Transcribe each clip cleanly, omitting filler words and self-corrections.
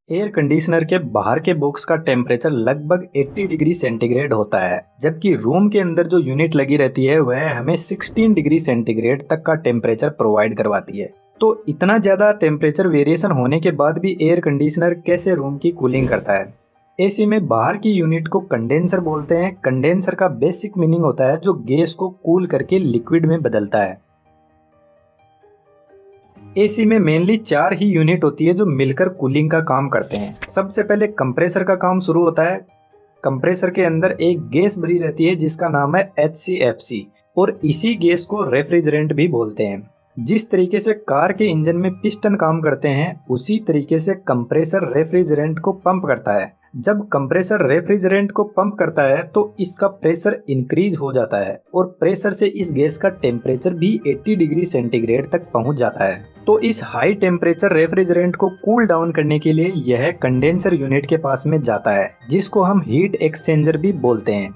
Air conditioner के बाहर के बॉक्स का टेम्परेचर लगभग 80 डिग्री सेंटीग्रेड होता है, जबकि रूम के अंदर जो यूनिट लगी रहती है वह हमें 16 डिग्री सेंटीग्रेड तक का टेम्परेचर प्रोवाइड करवाती है। तो इतना ज़्यादा टेम्परेचर वेरिएशन होने के बाद भी एयर कंडीशनर कैसे रूम की कूलिंग करता है? एसी में बाहर की यूनिट को कंडेंसर बोलते हैं। कंडेंसर का बेसिक मीनिंग होता है जो गैस को कूल करके लिक्विड में बदलता है। एसी में मेनली 4 ही यूनिट होती है जो मिलकर कूलिंग का काम करते हैं। सबसे पहले कंप्रेसर का काम शुरू होता है। कंप्रेसर के अंदर एक गैस भरी रहती है जिसका नाम है HCFC और इसी गैस को रेफ्रिजरेंट भी बोलते हैं। जिस तरीके से कार के इंजन में पिस्टन काम करते हैं उसी तरीके से कंप्रेसर रेफ्रिजरेंट को पंप करता है। जब कंप्रेसर रेफ्रिजरेंट को पंप करता है तो इसका प्रेशर इंक्रीज हो जाता है और प्रेशर से इस गैस का टेम्परेचर भी 80 डिग्री सेंटीग्रेड तक पहुंच जाता है। तो इस हाई टेम्परेचर रेफ्रिजरेंट को कूल डाउन करने के लिए यह कंडेंसर यूनिट के पास में जाता है, जिसको हम हीट एक्सचेंजर भी बोलते हैं।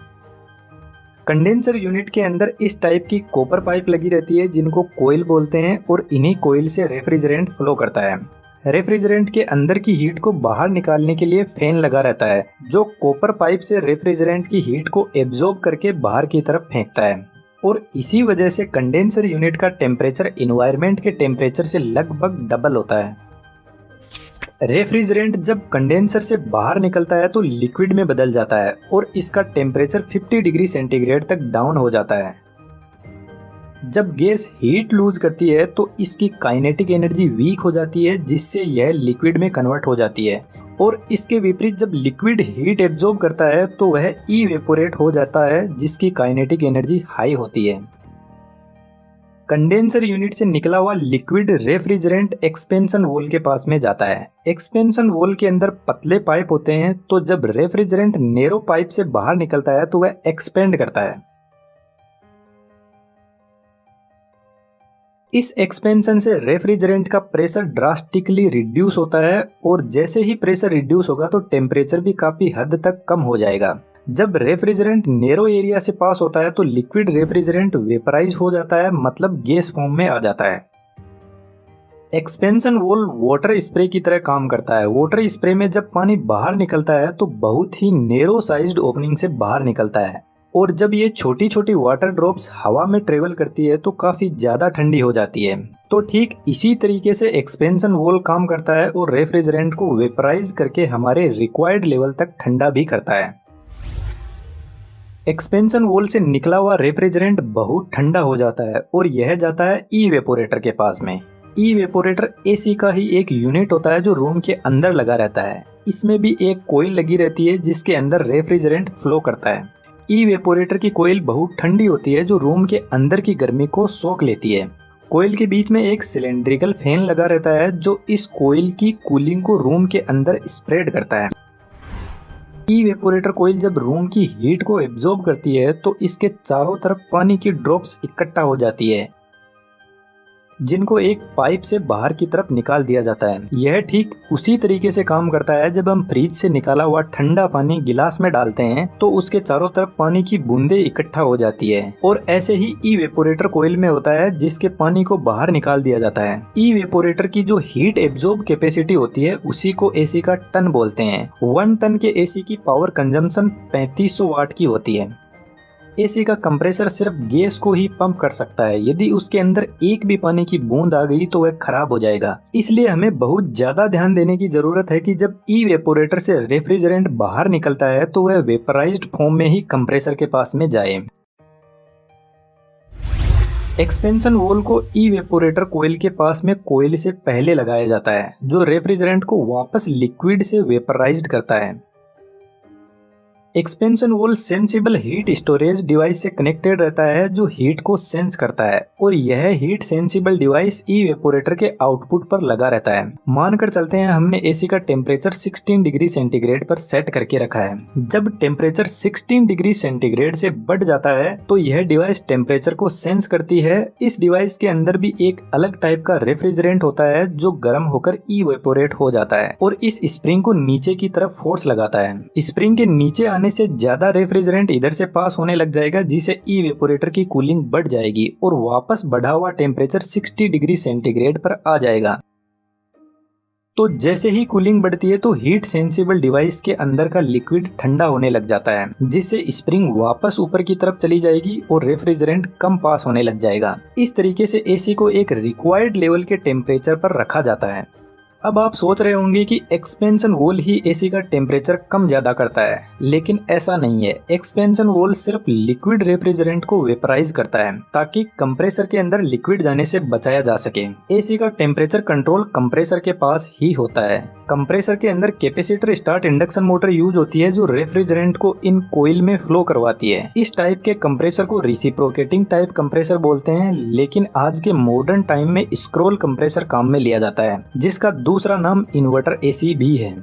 कंडेंसर यूनिट के अंदर इस टाइप की कॉपर पाइप लगी रहती है जिनको कोयल बोलते हैं और इन्हीं कोयल से रेफ्रिजरेंट फ्लो करता है। रेफ्रिजरेंट के अंदर की हीट को बाहर निकालने के लिए फैन लगा रहता है जो कॉपर पाइप से रेफ्रिजरेंट की हीट को एब्जॉर्ब करके बाहर की तरफ फेंकता है और इसी वजह से कंडेंसर यूनिट का टेम्परेचर एनवायरनमेंट के टेम्परेचर से लगभग डबल होता है। रेफ्रिजरेंट जब कंडेंसर से बाहर निकलता है तो लिक्विड में बदल जाता है और इसका टेम्परेचर 50 डिग्री सेंटीग्रेड तक डाउन हो जाता है। जब गैस हीट लूज करती है तो इसकी काइनेटिक एनर्जी वीक हो जाती है जिससे यह लिक्विड में कन्वर्ट हो जाती है और इसके विपरीत जब लिक्विड हीट एब्जॉर्ब करता है तो वह इवेपोरेट हो जाता है जिसकी काइनेटिक एनर्जी हाई होती है। कंडेंसर यूनिट से निकला हुआ लिक्विड रेफ्रिजरेंट एक्सपेंशन वॉल के पास में जाता है। एक्सपेंशन वॉल के अंदर पतले पाइप होते हैं तो जब रेफ्रिजरेंट नैरो पाइप से बाहर निकलता है तो वह एक्सपेंड करता है। इस एक्सपेंशन से रेफ्रिजरेंट का प्रेशर ड्रास्टिकली रिड्यूस होता है और जैसे ही प्रेशर रिड्यूस होगा तो टेम्परेचर भी काफी हद तक कम हो जाएगा। जब रेफ्रिजरेंट नैरो एरिया से पास होता है तो लिक्विड रेफ्रिजरेंट वेपराइज हो जाता है, मतलब गैस फॉर्म में आ जाता है। एक्सपेंशन वॉल वाटर स्प्रे की तरह काम करता है। वाटर स्प्रे में जब पानी बाहर निकलता है तो बहुत ही नैरो साइज्ड ओपनिंग से बाहर निकलता है और जब ये छोटी छोटी वाटर ड्रॉप्स हवा में ट्रेवल करती है तो काफी ज्यादा ठंडी हो जाती है। तो ठीक इसी तरीके से एक्सपेंशन वॉल काम करता है और रेफ्रिजरेंट को वेपराइज करके हमारे रिक्वायर्ड लेवल तक ठंडा भी करता है। एक्सपेंशन वॉल से निकला हुआ रेफ्रिजरेंट बहुत ठंडा हो जाता है और यह जाता है इवेपोरेटर के पास में। इवेपोरेटर एसी का ही एक यूनिट होता है जो रूम के अंदर लगा रहता है। इसमें भी एक कोयल लगी रहती है जिसके अंदर रेफ्रिजरेंट फ्लो करता है। इवेपोरेटर की कोयल बहुत ठंडी होती है जो रूम के अंदर की गर्मी को सोख लेती है। कोयल के बीच में एक सिलेंड्रिकल फैन लगा रहता है जो इस कोयल की कूलिंग को रूम के अंदर स्प्रेड करता है। इवेपोरेटर कोयल जब रूम की हीट को एब्जॉर्ब करती है तो इसके चारों तरफ पानी की ड्रॉप्स इकट्ठा हो जाती है जिनको एक पाइप से बाहर की तरफ निकाल दिया जाता है। यह ठीक उसी तरीके से काम करता है जब हम फ्रिज से निकाला हुआ ठंडा पानी गिलास में डालते हैं तो उसके चारों तरफ पानी की बूंदें इकट्ठा हो जाती है और ऐसे ही इवेपोरेटर कोयल में होता है जिसके पानी को बाहर निकाल दिया जाता है। इवेपोरेटर की जो हीट एब्जॉर्ब कैपेसिटी होती है उसी को एसी का टन बोलते हैं। 1 टन के एसी की पावर कंजम्पशन 3500 वाट की होती है। एसी का कंप्रेसर सिर्फ गैस को ही पंप कर सकता है। यदि उसके अंदर एक भी पानी की बूंद आ गई तो वह खराब हो जाएगा। इसलिए हमें बहुत ज्यादा ध्यान देने की जरूरत है कि जब इवेपोरेटर से रेफ्रिजरेंट बाहर निकलता है तो वह वेपराइज्ड फॉर्म में ही कंप्रेसर के पास में जाए। एक्सपेंशन वॉल को इवेपोरेटर कोयल के पास में कोयल से पहले लगाया जाता है जो रेफ्रिजरेंट को वापस लिक्विड से वेपराइज्ड करता है। Expansion valve sensible heat storage device से कनेक्टेड रहता है जो हीट को सेंस करता है और यह हीट सेंसिबल डिवाइस इवेपोरेटर के आउटपुट पर लगा रहता है। मानकर चलते हैं हमने एसी का टेम्परेचर 16 डिग्री सेंटीग्रेड पर सेट करके रखा है। जब टेम्परेचर 16 डिग्री सेंटीग्रेड से बढ़ जाता है तो यह डिवाइस टेम्परेचर को सेंस करती है। इस डिवाइस के अंदर भी एक अलग टाइप का रेफ्रिजरेंट होता है जो गर्म होकर इवेपोरेट हो जाता है और इस स्प्रिंग को नीचे की तरफ फोर्स लगाता है। स्प्रिंग के नीचे आने से ज्यादा रेफ्रिजरेंट इधर से पास होने लग जाएगा जिससे इवेपोरेटर की कूलिंग बढ़ जाएगी और वापस बढ़ा हुआ टेम्परेचर 60 डिग्री सेंटीग्रेड पर आ जाएगा। तो जैसे ही कूलिंग बढ़ती है तो हीट सेंसिबल डिवाइस के अंदर का लिक्विड ठंडा होने लग जाता है, जिससे स्प्रिंग वापस ऊपर की तरफ चली जाएगी और रेफ्रिजरेंट कम पास होने लग जाएगा। इस तरीके से एसी को एक रिक्वायर्ड लेवल के टेम्परेचर पर रखा जाता है। अब आप सोच रहे होंगे कि एक्सपेंशन वॉल ही एसी का टेम्परेचर कम ज्यादा करता है, लेकिन ऐसा नहीं है। एक्सपेंशन वॉल सिर्फ लिक्विड रेफ्रिजरेंट को वेपराइज करता है ताकि कंप्रेसर के अंदर लिक्विड जाने से बचाया जा सके। एसी का टेम्परेचर कंट्रोल कंप्रेसर के पास ही होता है। कंप्रेसर के अंदर capacitor start induction motor use होती है जो रेफ्रिजरेंट को इन कोइल में फ्लो करवाती है। इस टाइप के कंप्रेसर को रिसिप्रोकेटिंग टाइप कंप्रेसर बोलते हैं, लेकिन आज के मॉडर्न टाइम में स्क्रॉल कंप्रेसर काम में लिया जाता है, जिसका दूसरा नाम इन्वर्टर एसी भी है।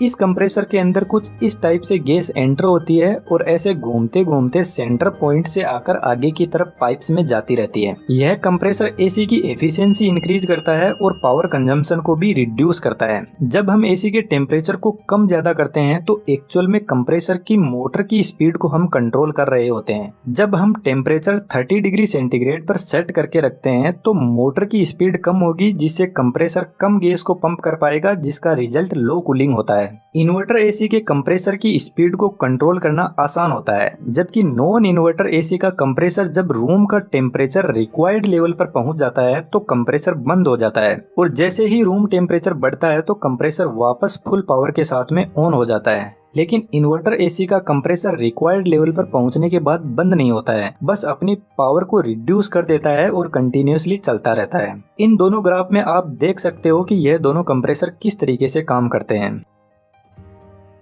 इस कंप्रेसर के अंदर कुछ इस टाइप से गैस एंटर होती है और ऐसे घूमते घूमते सेंटर पॉइंट से आकर आगे की तरफ पाइप्स में जाती रहती है। यह कंप्रेसर एसी की एफिशिएंसी इंक्रीज करता है और पावर कंजम्पशन को भी रिड्यूस करता है। जब हम एसी के टेम्परेचर को कम ज्यादा करते हैं तो एक्चुअल में कंप्रेसर की मोटर की स्पीड को हम कंट्रोल कर रहे होते हैं। जब हम टेम्परेचर 30 डिग्री सेंटीग्रेड पर सेट करके रखते हैं तो मोटर की स्पीड कम होगी, जिससे कंप्रेसर कम गैस को पंप कर पाएगा, जिसका रिजल्ट लो कूलिंग होता है। इन्वर्टर एसी के कंप्रेसर की स्पीड को कंट्रोल करना आसान होता है, जबकि नॉन इन्वर्टर एसी का कंप्रेसर जब रूम का टेम्परेचर रिक्वायर्ड लेवल पर पहुंच जाता है तो कंप्रेसर बंद हो जाता है, और जैसे ही रूम टेम्परेचर बढ़ता है तो कंप्रेसर वापस फुल पावर के साथ में ऑन हो जाता है। लेकिन इन्वर्टर एसी का कंप्रेसर रिक्वायर्ड लेवल पर पहुंचने के बाद बंद नहीं होता है, बस अपनी पावर को रिड्यूस कर देता है और कंटिन्यूअसली चलता रहता है। इन दोनों ग्राफ में आप देख सकते हो कि यह दोनों कंप्रेसर किस तरीके से काम करते हैं।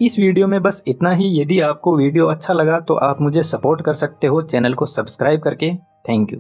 इस वीडियो में बस इतना ही। यदि आपको वीडियो अच्छा लगा तो आप मुझे सपोर्ट कर सकते हो चैनल को सब्सक्राइब करके। Thank you.